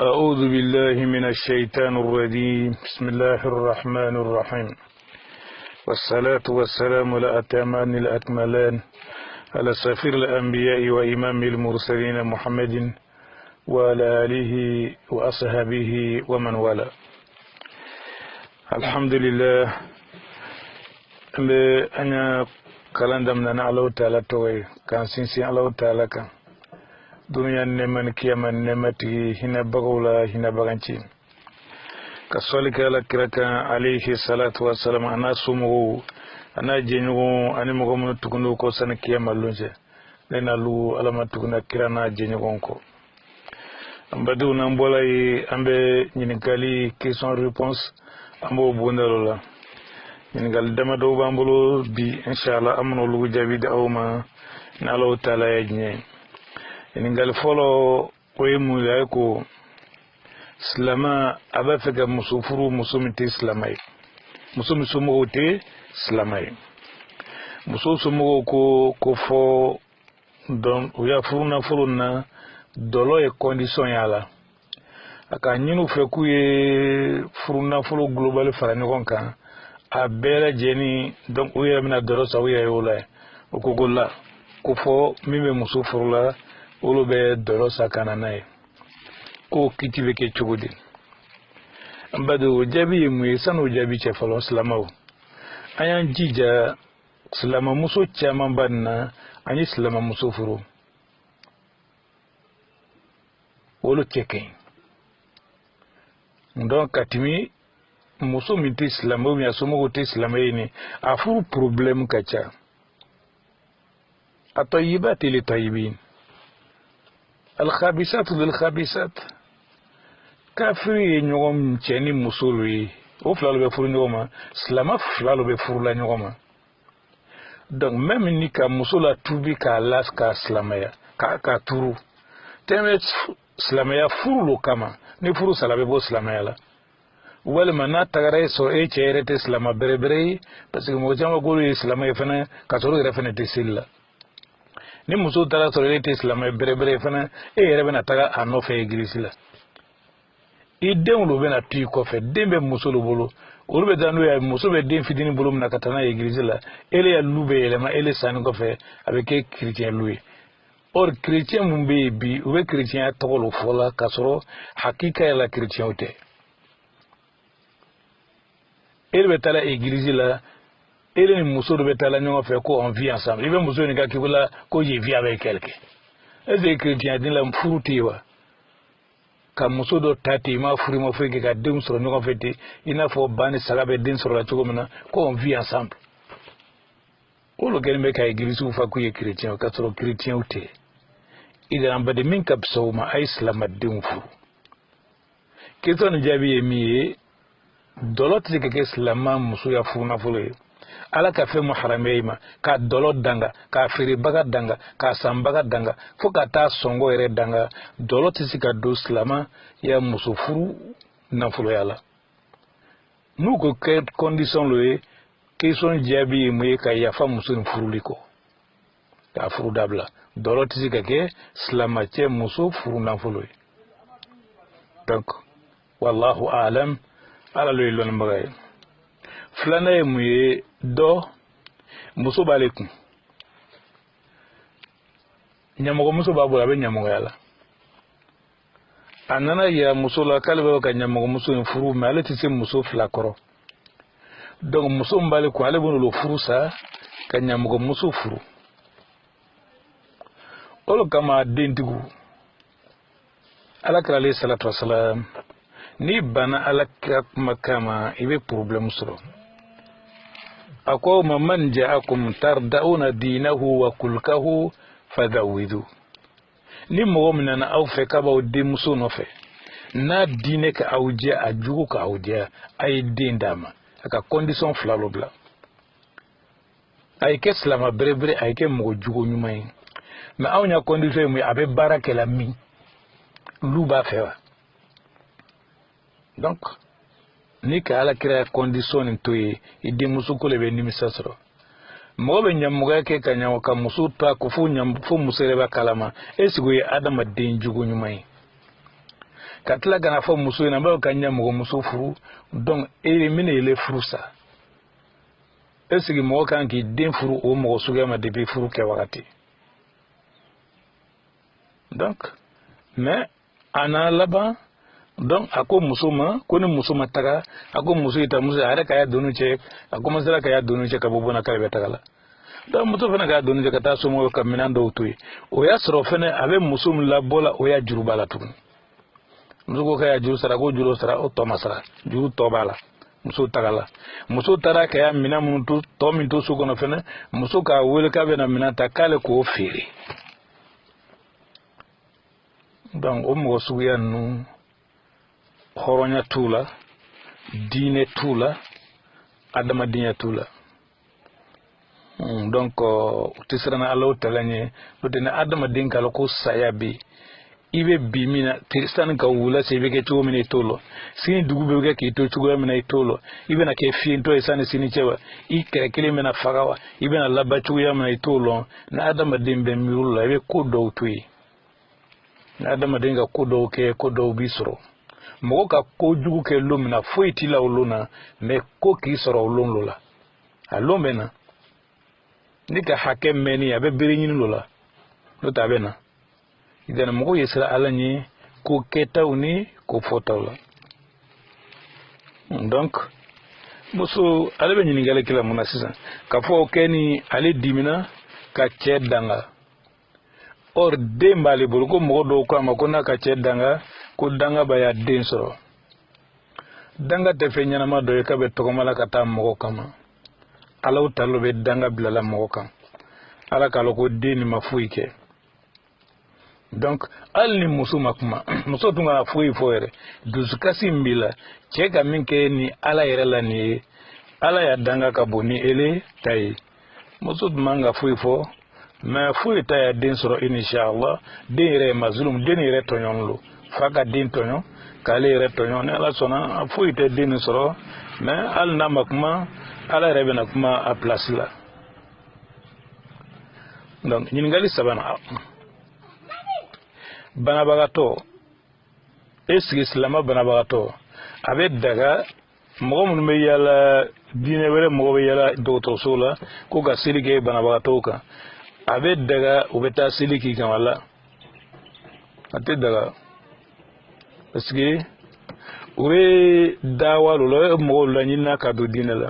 أعوذ بالله من الشيطان الرجيم بسم الله الرحمن الرحيم والصلاة والسلام على الأتمان الأكملان على سفير الأنبياء وإمام المرسلين محمد وعلى آله وأصحابه ومن والاه. الحمد لله أنا كلام دمنا الله تعالى توي كان سنسي الله تعالى كان دنيا نمن كيما نمتي هنا بغولا هنا بغنتي كسولك على كركا عليه الصلاة والسلام أنا سمو أنا جنو أنا مغمن تكونو كوسان كيما لونجه لنا لو على تكونا كرانا جنو كو أمبدو نامبولاي أمبي نينكالي question réponse ambo bondalola نينكال دما دو بامبولو بي إن شاء الله أمنو لو جابي داوما نالو تالا يجني ningal folo wemu yako slama abafika musufuru musumiti islamai musumi sumu te islamai mususumu ko fo don uya furuna furuna dolo e condition yala aka nyinu feku ye furuna furu global farani konka abela jeni donc uya mina dolo sa uya yola ko golla ko fo mime musufuru la olu be doro sakana nae ko kitibe ke chugudi ambado jabi mu sanu jabi che falo salamaw ayan jija salama muso chama banna ani salama muso furu olu cheke donc katimi muso minti salama mi asumo ko te salama yini afuru problem kacha atayibat li tayyibin الخابسات للخابسات كافري نيوم تشيني مسولوي او فلالو بفور نيوما سلاما فلالو بفور لا نيوما donc même ni ka musola tubi ka las ka slamaya ka turu temet slamaya furu kama ni furu salabe bo slamaya la wala mana tagare so e cherete slama berebre parce que mo jama golu slamaya fana ka toro refene te silla ni muso tara sorete islam berebere fana e yere na taga anofe église la idem lo bena pi ko fe dembe muso lo bolo o be danu ya muso be dem fidini bolo na katana église la ele ya lube ele ma ele san ko fe avec chrétien lui or chrétien mumbe bi o be chrétien to lo fola kasoro hakika ya la chrétien ote ele be tala église la ele ni muso do betala nyonga fe ko on vit ensemble ibe muso ni ka kibula ko je vis avec quelqu'un est-ce chrétien din la mfurutiwa ka muso do tati ma furi ma furi ka dem soro nyonga fete ina fo bani sagabe din soro la chogomna ko on vit ensemble o lo gelme ka église u fa ku ye chrétien ka soro chrétien uté ida ambade min ka pso ma islam din fu keton jabi emi dolot ke islam muso ya fu na fule ala ka fe muharameyma ka dolo danga ka firi baga danga ka sambaga danga fo ka ta songo ere danga dolo tisika do slama ya musufuru na fulo yala nu ko ke condition loe ke son jabi mu ka ya fa musun furuliko ta furu dabla dolo tisika ke slama che musu furu na fulo donc wallahu aalam ala loe lon magay flana ye muye do muso balekun nyamogo muso babula be nyamogo yala anana ya muso la kalbe ka nyamogo muso en furu mais ale tise muso flakoro donc muso mbale ko ale bono lo furu sa ka nyamogo muso furu olo kama dentigu ala kala alayhi salatu wassalam ni bana ala makama ibe problem soro أقوم من جاءكم تردؤون دينه وكلكه فذوذوا نمو من أو فكابا ودين مسونوفه na dine ka awje ajugo ka awje ay din dama aka condition flalo bla ay ke slama brebre ay ke mo jugo nyumay ma awnya condition mu abe barake la mi lu ba fewa donc ni ka ala kira condition ntoyi idi musu ko lebe ni misasro mo be nyamuga ke kanya ka musu ta ko fu nyam fu musere ba kalama esigo ye adama den jugo nyumay katla kana fo muso ina ba kanya mo muso furu donc mine ele furu sa esigi mo kan ki den furu o mo suga ma depuis furu ke wakati donc mais ana laba donc ako musoma ko ni musoma taga ako muso ita muso ara kaya donu che ako masala kaya donu che kabubo na kalbe tagala donc muso fana kaya donu che kata somo ka minando tuyi o ya soro fene ave musum la bola o ya juru bala tun muso ko kaya juru sara ko juru sara o to masara juru to bala muso tagala muso tara kaya minamu to min to suko no fene muso ka wele ka be na minata kale ko fere donc o mo suya nu horonya tula dine tula adama dinya tula donc tisrana Allah talanye dina adama dinka ko sayabi ibe bimina tirstan ka wula sebe ke to mine tolo sin dugu be ke to chugo mine tolo ibe na ke fiento esane sini chewa ikere kile mena fagawa ibe na laba chugo ya mine tolo na adama dimbe mirulla ibe ko do tui na adama dinga ko do ke ko do bisro mo ka ko jugu ke lumina foiti la uluna me ko ki soro ulun lola alomena nika hakem meni abe birinyin lola no tabena idana mo yesra alani ko keta uni ko fotawla donc muso alebe nyini gale kila munasisa ka fo keni ale dimina ka chedanga or dembali bulko mo do ko amakona ka chedanga ko danga baya densoro danga te fenyana ma do ka be to mala kata mo kama alaw talo be danga bilala mo kam ala kala ko deni mafuike donc alni musuma kuma muso tunga fuyi foere duzukasi mbila cheka minke ni ala yerela ni ala ya danga kaboni ele tay muso manga fuyi fo ma fuyi tay densoro inshallah denire mazlum denire tonyonlo faka din tonyo kale re tonyo ne ala sona fuyi te din soro mais al na makuma ala rebe na kuma a place la donc ñin ngali sabana bana bagato eski islama bana bagato abe daga mo mun me yala dine wele mo be yala docteur sola ko ga silike bana bagato ka abe daga ubeta siliki kan wala ate daga parce que we dawa lo mo la nyina ka do dine la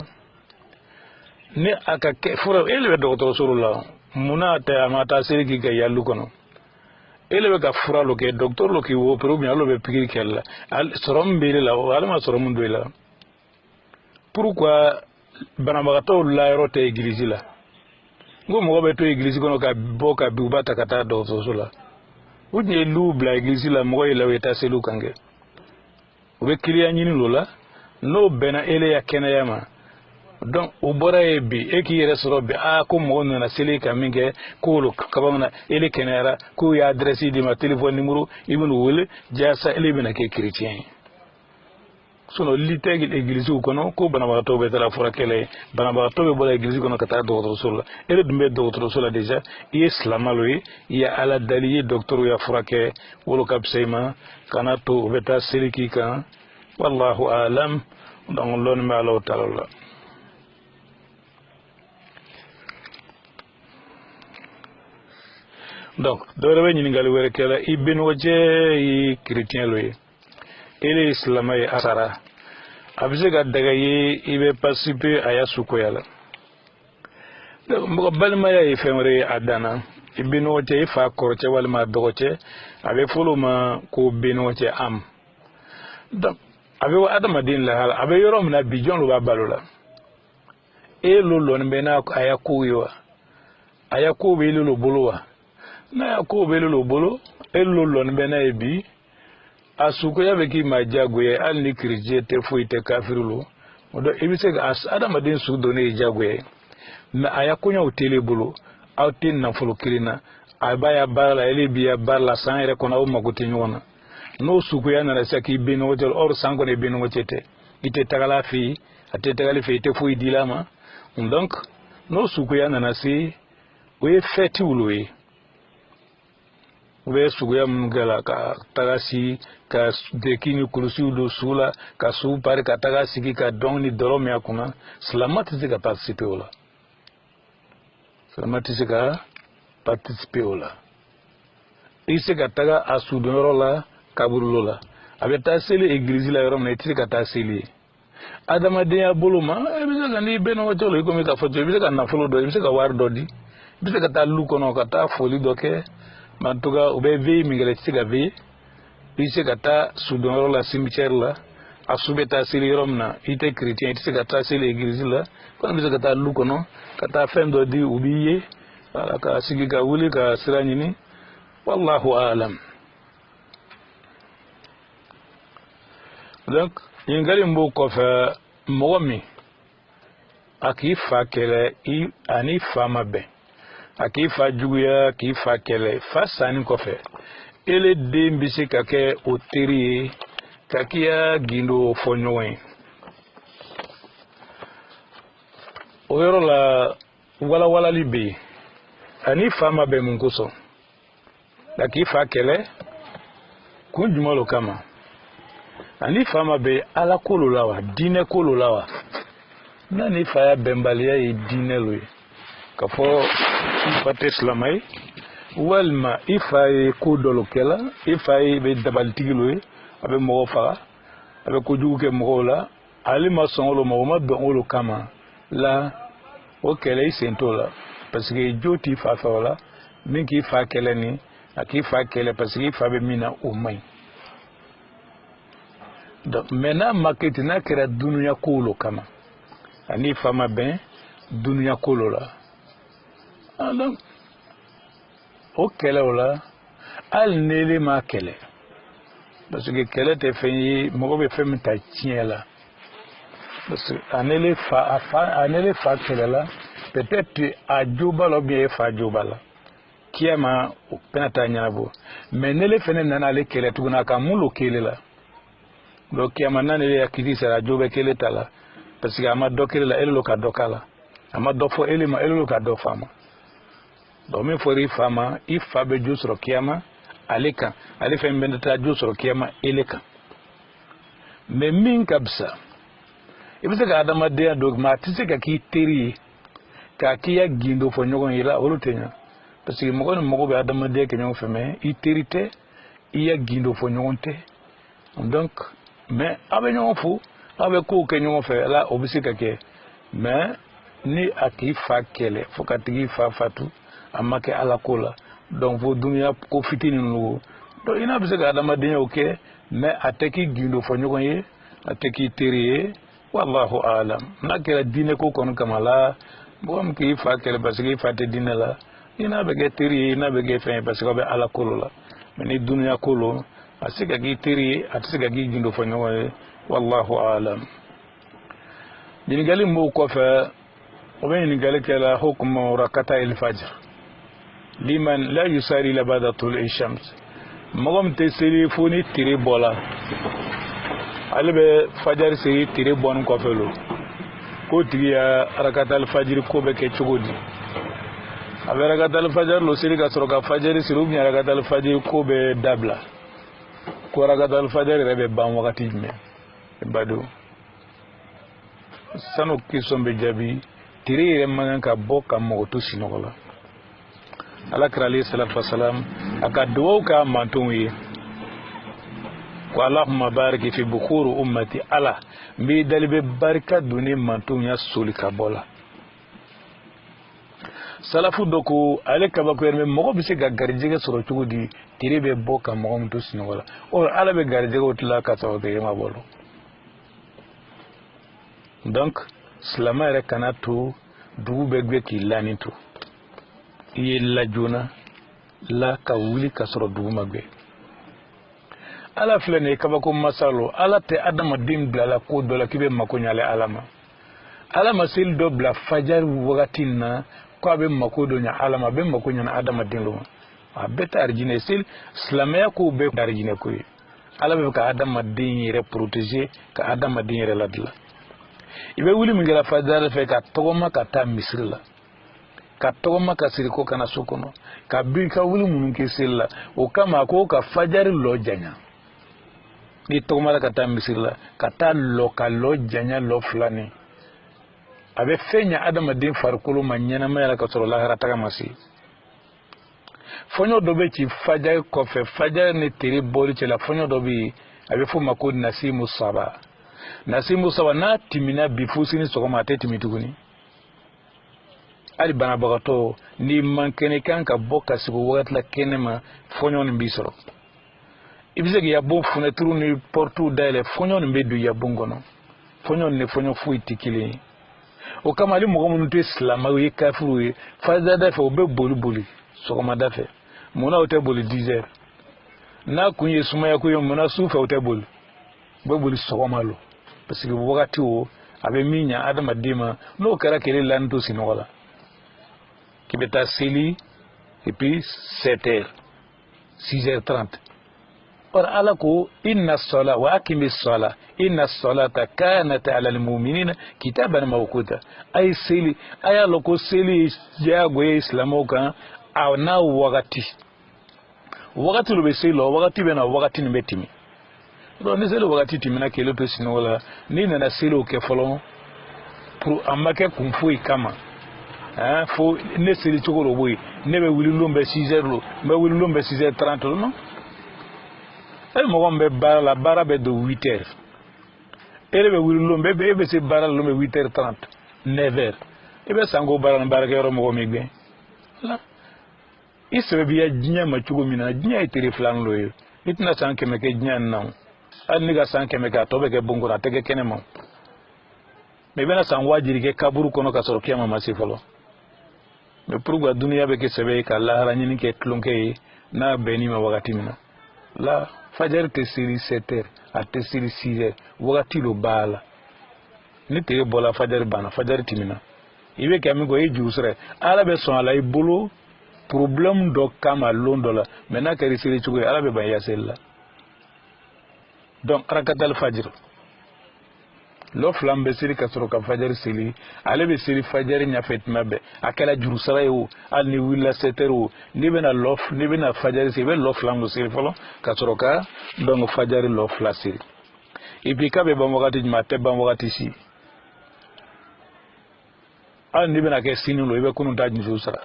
ni aka ke fura ele docteur sola muna ta amata siliki ga yalu kono ele be ka fura lo ke docteur lo ki wo pero bien lo be pikir kella al sorom bele la wala ma sorom ndo la pourquoi banabagato la rote église la ngo mo be to église kono ka boka biuba takata docteur sola wudne lubla église la mo ile weta selu kange be kiliya nyini lola no bena ele ya kenayama donc o bora ebi eki yere sorobe ko mo na sele kaminge ko lo kabana ele kenera ko ya adresse di ma téléphone numéro ibn wole jassa ele bena ke chrétien sono litegi église ko no ko bana ba to be tala fora kele bana ba to be bola église ko no kata do rasul ele dumbe do rasul déjà islamaloyi ya ala daliye docteur ya fora ke wolo kapsema kana to beta seliki kan wallahu alam donc lon ma Allah taala donc dore ñi ngal wéré kala ibn wajé yi chrétien loy ele islamay asara abje ga daga yi ibe participer aya suko yala mbo balma ya femre adana ibn wajé fa korce wal ma dogoce abe fuluma ko bin wajé am donc abe wa adama din la hala abe yorom na bijon lo babalola e lolo nbena aya kuyo aya ko be lolo bolowa na ko belo lo bolo elo lo nbena ebi asuko ya beki majagwe al ni krije te fuite kafirulo odo ebise ga as adama den su do ne jagwe na ayakunya utele bolo autin na folo kirina abaya bala elebia bala sanere kona o maguti nyona no suko ya na saki beno hotel or sango ne beno chete ite tagala fi ate tagali fi te fui dilama donc no suko ya na si we feti ulwe ube suguya mungala ka tagasi ka dekini kurusi do sula ka su pare ka tagasi ki ka dongni dorome akuna salamati zika participer ola salamati zika participer ola ise ka taga asudoro la kaburulo la abeta sele église la yorom na iti ka ta sele adama de aboluma ebise ka ni beno wato lo ko mi ka foto ebise ka na folo do ebise ka war dodi ebise ka ta lu kono ka ta foli doke mantuga ube vi mingale tsiga vi ise ka ta sudoro la cimetière la asubeta sele yorom na ite chrétien ite ka ta sele église la ko ebise ka ta lu kono ka ta fem do di ubiye ka sigi ka wuli ka siranyini wallahu a'lam. Donc yingali mbo ko fa momi aki fa kele I ani fa mabe aki fa juguya ki fa kele fa sani ko fe ele de mbisi kake oteri kakia gindo fonyowen oyoro la wala libe ani fa mabe munkuso aki fa kele kunjumalo kama ani fama be ala kololawa dine kololawa nani faya bembalia e dine loye kafo fate islamai walma ifaye kodolo kela ifaye be dabaltigi loye abe mo fa abe ko juguke mo la ali ma sonolo mo ma be olo kama la o kele isentola parce que joti fa fa wala minki fa kele ni aki fa kele parce que fa be mina o mai. Donc maintenant maketi na kera dunuya kolo kama ani fama ben dunuya kolo la donc o kele wala al nele ma kele parce que kele te fait mo be fait mta tiela parce que anele fa kele la peut-être a juba lo bien fa juba la kiama o penata nyabo mais nele fene nana le kele tuguna ka mulo kele la donc kiamana ne ya kiti sera jobe kele tala parce que ama dokele la elo ka dokala ama dofo elema elo ka dofama donc me fori fama ifa be jusro kiama aleka alifa mbenda jusro kiama eleka me min kabsa ibise ka adama de dogma tise ka ki teri ka kiya gindo fo nyogon ila olutenya parce que mo be adama de ke nyon feme iterite iya gindo fo nyogonte donc mais abe nyon fu abe ko ke nyon fe la obisika ke mais ni aki fa kele fo katigi fa fatu amake ala kola donc vo dunya ko fitini no do ina bisika adama de oke mais ateki gindo fo nyogon ye ateki teriye wallahu a'lam nakela dine ko kono kamala bom ki fa kele parce que fa te dine la ina be ge teriye ina be ge fe parce que be ala kolo la mais ni dunya kolo asika gi tiri atisika gi gindo fo nyoy wallahu a'lam din gali mo ko fa o ben gali kala hukmu rakata al-fajr liman la yusari la badatul ishams mogom te seri foni tiri bola albe fajar seri tiri bon ko felo ko tiya rakata al-fajr ko be ke chugodi abe rakata al-fajr lo seri ka soroka fajar siru mi rakata al-fajr ko be dabla ko rakata al-fajr rebe ban wakati me badu sanu kisombe jabi tiri remangan ka boka mo to sinola ala krali sallallahu alaihi wasallam aka duwa ka mantunwi ko allahumma barik fi bukhur ummati ala bi dalbe barka duni mantunya sulika bola salafu doko ale kaba ko yerme mo bi se ga garjige soro tugudi tiri be boka mo to sinola o ala be garjige otla ka tawde ma bolo. Donc slama ere kanatu dugu begbe ki lanintu iye la jona la ka wuli ka soro dugu magbe ala flene kabako masalo ala te adama dim bla la ko do la kibe makonyale alama sil do bla fajar wagatina ko be makodo nya alama be makonya na adama dinlo a beta arjine sil slama ko be arjine ko ala be ka adama din yere protéger ka adama din yere ladla ibe wuli mingela fadala fe ka togoma ka ta misrila ka togoma ka siriko kana sokono ka bi ka wuli munun ke sella o kama ko ka fajari lo janya ni togoma ka ta misilla ka ta lo ka lo janya lo flani abe fenya adama din farkulu manyana mala ka soro lahara taga masi fonyo dobe ci fajari ko fe fajari ni tiri boli ci la fonyo dobe abe fu makodi nasimu saba na timina bifusini sogoma te timituguni ali bana bagato ni mankene kan ka boka sigo wagat la kenema fonyo ni bisoro ibise ya bo funeturu ni portu dale fonyo ni bedu ya bongono fonyo ni fonyo fu itikili o kama ali mo mun te islam ayi kafiru faza da fe obe boli sogoma da fe mona o te boli 10h na kunye suma ya kuyo mona sufa o te boli boli sogoma lo parce que wakati o abe minya adama dima no kara kele lanto sinola kibeta seli et puis 7h 6h30 or alako inna as-sala wa aqimi as-sala inna as-salata kanat 'ala al-mu'minina kitaban mawquta ay seli aya loko seli jago islamoka aw na wakati lo be selo wakati bena wakati ni metimi do ni selo wakati timina kele to sinola ni na selo ke folon pour amake kumfu kama fo ne seli chokoro boy ne be wili lombe 6h lo be wili lombe 6h30 no el mo gombe bara be do 8h ele be wili lombe be se bara lombe 8h30 9h be sango bara ke ro mo go migbe la isebe biya jinya ma chugo mina jinya itere flan lo yo itna sanke me ke jinya nan an ni ga sanke me ka to be ke bongora te ke kenema me bena sangwa jiri ke kaburu kono ka soro kiyama masifalo me purugwa dunia be ke sebe ka la haranyini ke tlonke na beni ma wakati mina la fajar te siri 7h a te siri 6h wakati lo bala ni te bola fajar bana fajar timina ibe ke amigo e jusre ala be son ala ibolo problème do kama londola mena ke siri chugo ala be ba yasella donc rakatal fajr lo flambe siri kasoro ka fajar sili ale be siri fajar nya fetmabe akala juru sarayo al ni willa setero ni bena lof ni bena fajar sili be lo flambe siri folo kasoro ka donc fajar lo flasiri ipi ka be ba wakati mate ba wakati si al ni bena ke sinu lo be kunu taj juru sara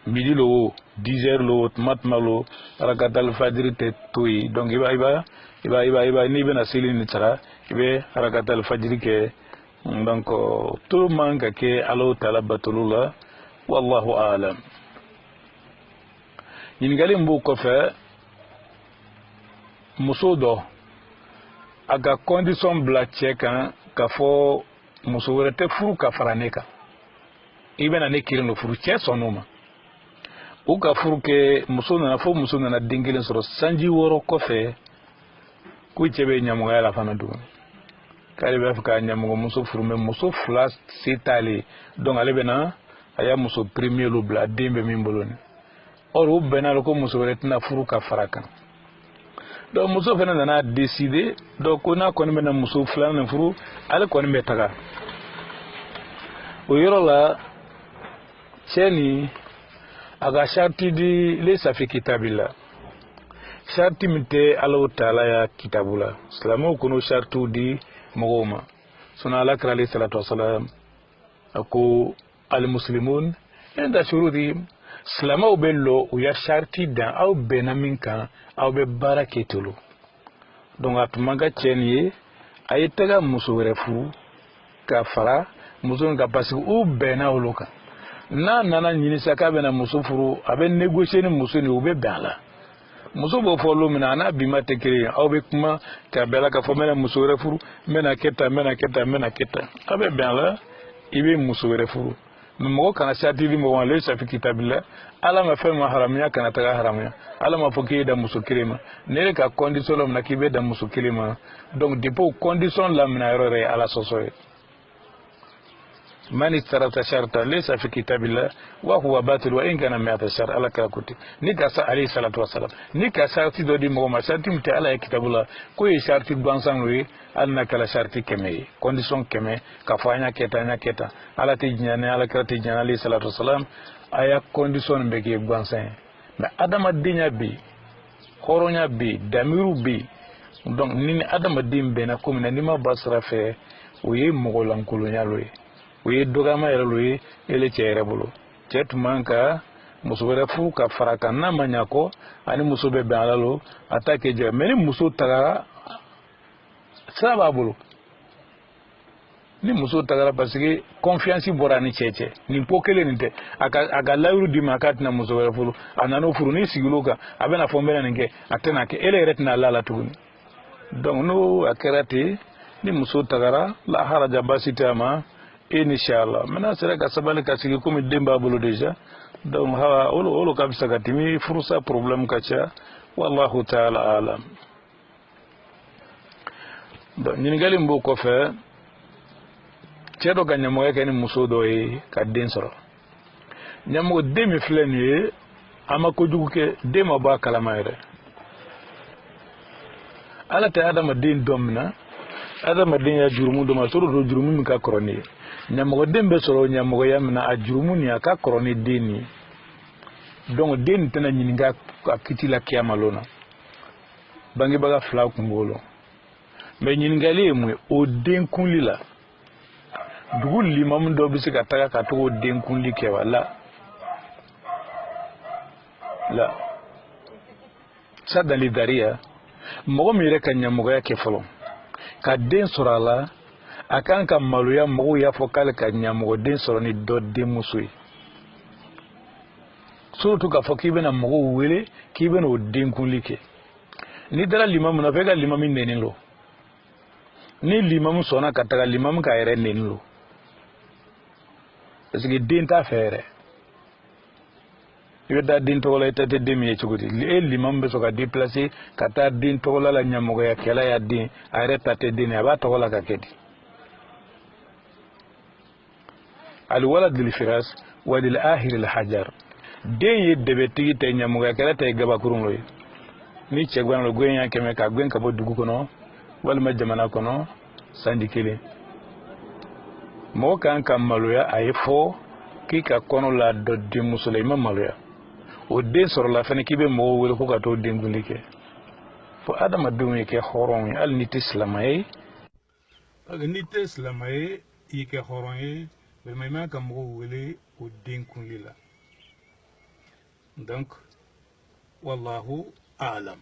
midi lo 10h lo matmalo rakatal fajr te toyi donc iba ni bena sili ni tara ibe rakatal fajr ke donc tout manque ke Allah taala batulula wallahu aalam yin galim bu ko fe musodo aga condition bla cheka ka fo muso rete furu ka faraneka ibe na ne kirin furu che sonoma o ka furu ke muso na dingilin soro sanji woro ko fe ku chebe nyamu ga la fana du kale be fuka nyamu muso furu me muso flas sitali donc ale bena aya muso premier lo bla dembe mimboloni or o bena ko muso retna furu ka faraka donc muso fena na décider donc ona ko mena muso flan na furu ale ko be taga o yoro la cheni aga sharti di lesa fi kitabillah sharti mite Allah taala ya kitabula islamu kuno shartu di mogoma suna ala kala salatu wassalam ako al muslimun inda shurudi islamu bello ya sharti da au benaminka au be baraketulu donc atmaga cheni ayitaga musuwere fu ka fara musun ka pasi u bena uluka na nana nyini saka bena musufuru abe négocier ni musuni ube bala muso bo folo mina na bima tekiri au be kuma ka bela ka fomela musure furu mena keta abe bala ibe musure furu mo kana shati di mo wale sa fi kitabillah ala ma fe ma haramnya kana ta haramnya ala ma foki da musukirima ne ka condition lo na kibe da musukirima donc depuis condition la mina erreur ala sosoye من اشترط شرطا ليس في كتاب الله وهو باطل وإن كان 100 شرط على كاكوتي نيكا عليه الصلاة والسلام نيكا شرطي دودي مغوما شرطي متى على كتاب الله كوي شرطي بانسان وي ألنا كلا شرطي كمي كونديشن كمي كفاينا كتا على تيجناني على كلا تيجناني عليه الصلاة والسلام أيا كونديشن بكي بانسان ما أدم الدنيا بي خورونيا بي داميرو بي donc nini adama dim bena ko mina nima basra fe oye mogolan kolonya loye oye dogama yere loye ele chere bolo cet manka musobere fu ka faraka na manyako ani musobe balalo atake je meni muso tagara saba bolo ni muso tagara parce que confiance borani cheche ni pokele nite aga lawru di makat na musobere fu anano furu ni siguloka abena fombena ninge atena ke ele retna lala tuguni donc no akerati ni muso tagara la haraja basitama inshallah mena sera ka sabale ka sigi comme demba bolo déjà donc ha olo kabisa katimi fursa problem kacha wallahu ta'ala alam donc ni ngali mbo ko fe cedo ganya mo yake ni muso do yi ka den soro nyamo demi fleni ama ko juguke dema ba kalamayre ala ta adama din domna adama din ya jurumu doma soro do jurumu mi ka koroni nyamo dembe soro nyamo yamna a jurumu ni aka koroni dini donc den tana nyininga akitila kiyama lona bangi baga fla kungolo me nyiningali mu o den kunlila dugul limam do bisika taga ka to den kunli ke wala la sadali daria mogo mire kanya mogo yake folo ka den sorala akan ka maluya mogo ya fokal kanya mogo den soroni do de musui surtout ka fokibe na mogo wele kibe no den kunlike ni dara limam na vega limam nenilo ni limam sona kataga limam ka ere nenilo parce que den ta fere yeda din tola etete demi e chugudi limam be soka déplacer kata din tola la nyamogo ya kela ya din areta te din aba tola ka kedi al walad lil firas wa lil ahir al hajar den yedde tigi te nyamogo ya kela te gaba kurum loy ni chegban lo gwen ya keme ka gwen ka bo dugu kono wal ma jamana kono sandi kele mo kan kam maloya ay fo ki ka kono la do di musulman maloya o den soro la fane kibe mo wele ko ka to dengulike fo adama dumi ke horon al nit islamay aga nit islamay yike horon e be mayma kam mo wele o denkulila donc wallahu a'lam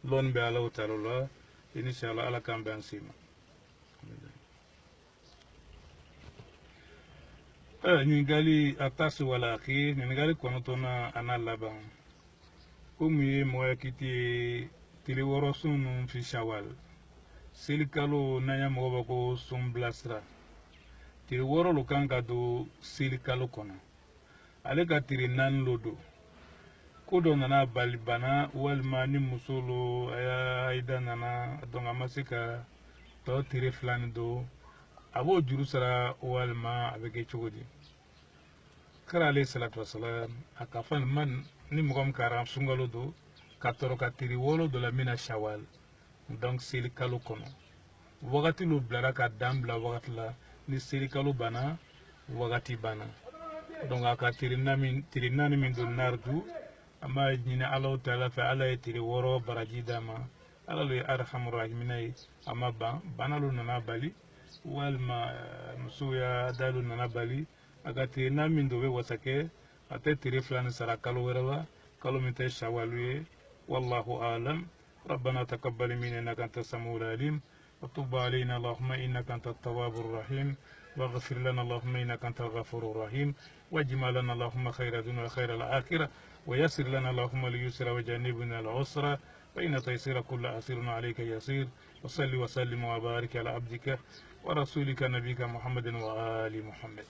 lon be ala ta'ala inshallah ala kam ban sima ni gali atasi wala akhi ni gali kono tona analaban umi moya kiti tili woro sunu fi shawal silikalo nanya mo bako sum blasra tili woro lo kanga do silikalo kono ale ka tiri nan lodo kodo nana balibana walma ni musolo aya aida nana donga masika to tiri flani do abo jurusara walma abeke chogodi kara alayhi salatu wassalam akafan man ni mugom karam sungalo do katoro katiri wolo do la mina shawal donc seli kalo kono wakati lu blara ka dambla wakati la ni seli kalo bana wakati bana donc aka tiri nani min do nardu ama nyina Allah taala fa ala tiri woro baraji dama ala lu arhamur rahimin ama bana lu nana bali walma musuya dalu nana bali agati na mindo be wasake ate tiri flani sara kalo werawa kalo minte shawaluye wallahu alam ربنا تقبل منا انك انت السميع العليم وتب علينا اللهم انك انت التواب الرحيم واغفر لنا اللهم انك انت الغفور الرحيم واجمع لنا اللهم خير الدنيا وخير الاخره ويسر لنا اللهم اليسر وجنبنا العسر فإن تيسير كل عسير عليك يسير وصلي وسلم وبارك على عبدك ورسولك نبيك محمد وآل محمد.